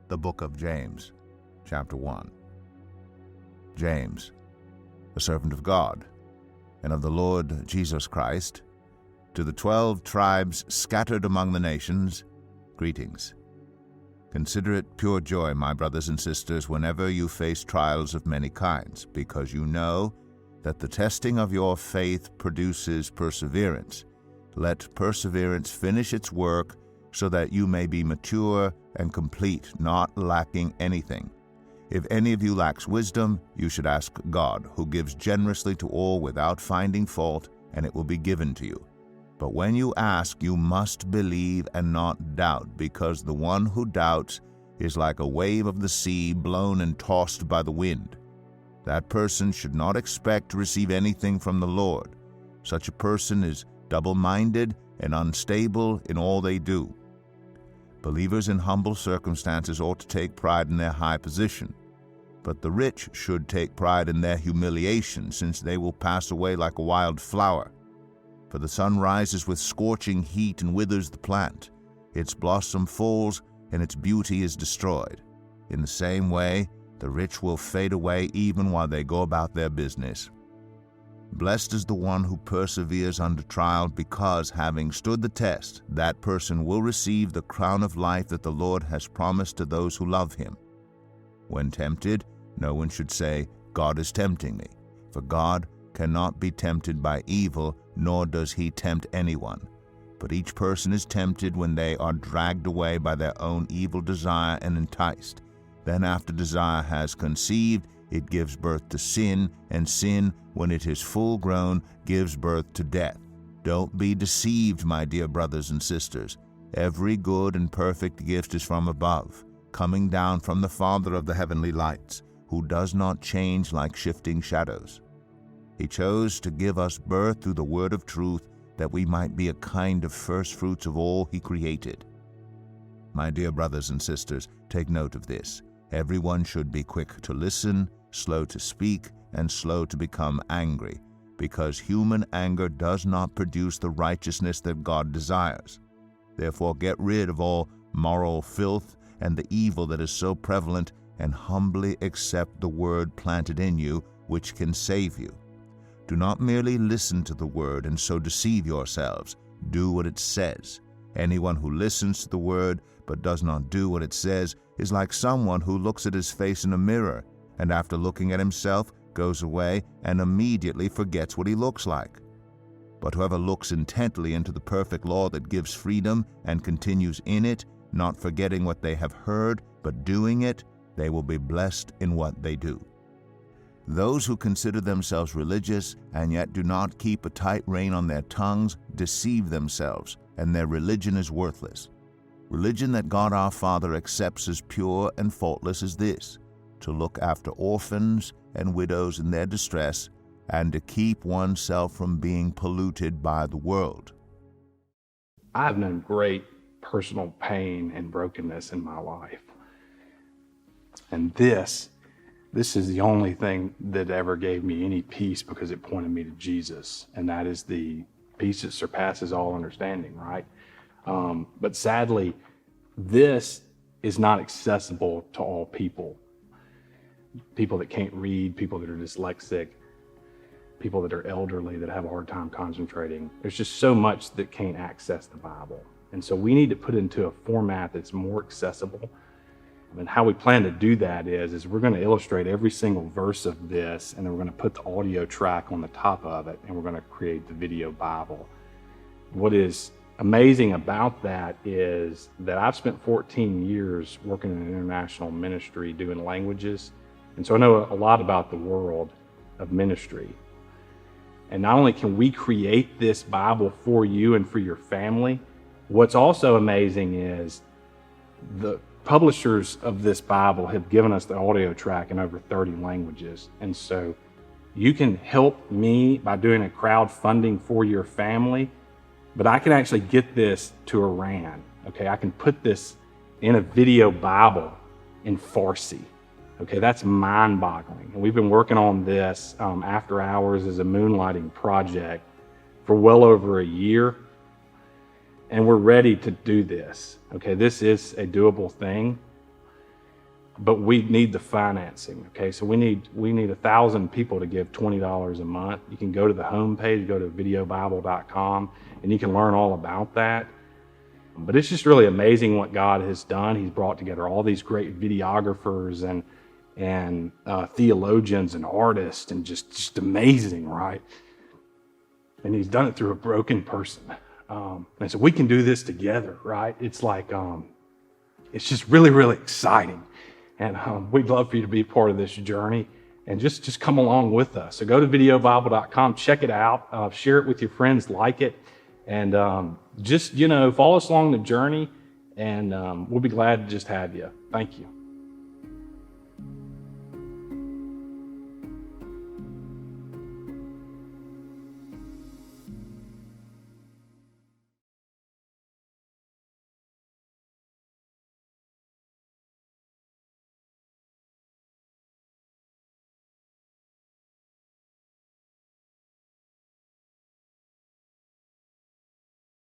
The Book of James, Chapter 1. James, a servant of God, and of the Lord Jesus Christ, to the 12 tribes scattered among the nations, greetings. Consider it pure joy, my brothers and sisters, whenever you face trials of many kinds, because you know that the testing of your faith produces perseverance. Let perseverance finish its work, so that you may be mature and complete, not lacking anything. If any of you lacks wisdom, you should ask God, who gives generously to all without finding fault, and it will be given to you. But when you ask, you must believe and not doubt, because the one who doubts is like a wave of the sea blown and tossed by the wind. That person should not expect to receive anything from the Lord. Such a person is double-minded and unstable in all they do. Believers in humble circumstances ought to take pride in their high position, but the rich should take pride in their humiliation, since they will pass away like a wild flower. For the sun rises with scorching heat and withers the plant. Its blossom falls, and its beauty is destroyed. In the same way, the rich will fade away even while they go about their business. Blessed is the one who perseveres under trial, because, having stood the test, that person will receive the crown of life that the Lord has promised to those who love him. When tempted, no one should say, God is tempting me, for God cannot be tempted by evil, nor does he tempt anyone. But each person is tempted when they are dragged away by their own evil desire and enticed. Then after desire has conceived, it gives birth to sin, and sin, when it is full grown, gives birth to death. Don't be deceived, my dear brothers and sisters. Every good and perfect gift is from above, coming down from the Father of the heavenly lights, who does not change like shifting shadows. He chose to give us birth through the word of truth, that we might be a kind of first fruits of all he created. My dear brothers and sisters, take note of this. Everyone should be quick to listen, slow to speak, and slow to become angry, because human anger does not produce the righteousness that God desires. Therefore get rid of all moral filth and the evil that is so prevalent, and humbly accept the word planted in you, which can save you. Do not merely listen to the word and so deceive yourselves. Do what it says. Anyone who listens to the word but does not do what it says is like someone who looks at his face in a mirror, and after looking at himself, goes away and immediately forgets what he looks like. But whoever looks intently into the perfect law that gives freedom and continues in it, not forgetting what they have heard, but doing it, they will be blessed in what they do. Those who consider themselves religious and yet do not keep a tight rein on their tongues deceive themselves, and their religion is worthless. Religion that God our Father accepts as pure and faultless is this: to look after orphans and widows in their distress, and to keep oneself from being polluted by the world. I've known great personal pain and brokenness in my life. And this is the only thing that ever gave me any peace, because it pointed me to Jesus. And that is the peace that surpasses all understanding, right? But sadly, this is not accessible to all people. People that can't read, people that are dyslexic, people that are elderly, that have a hard time concentrating. There's just so much that can't access the Bible. And so we need to put it into a format that's more accessible. And how we plan to do that is we're going to illustrate every single verse of this, and then we're going to put the audio track on the top of it, and we're going to create the video Bible. What is amazing about that is that I've spent 14 years working in an international ministry doing languages. And so I know a lot about the world of ministry. And not only can we create this Bible for you and for your family, what's also amazing is the publishers of this Bible have given us the audio track in over 30 languages. And so you can help me by doing a crowdfunding for your family, but I can actually get this to Iran. Okay, I can put this in a video Bible in Farsi. Okay, that's mind-boggling. And we've been working on this after hours as a moonlighting project for well over a year. And we're ready to do this. Okay, this is a doable thing, but we need the financing. Okay, so we need 1,000 people to give $20 a month. You can go to the homepage, go to videobible.com, and you can learn all about that. But it's just really amazing what God has done. He's brought together all these great videographers and theologians and artists, and just amazing, right? And he's done it through a broken person. And so we can do this together, right? It's like, it's just really, really exciting. And we'd love for you to be part of this journey and just come along with us. So go to videobible.com, check it out, share it with your friends, like it, and just, follow us along the journey, and we'll be glad to just have you. Thank you.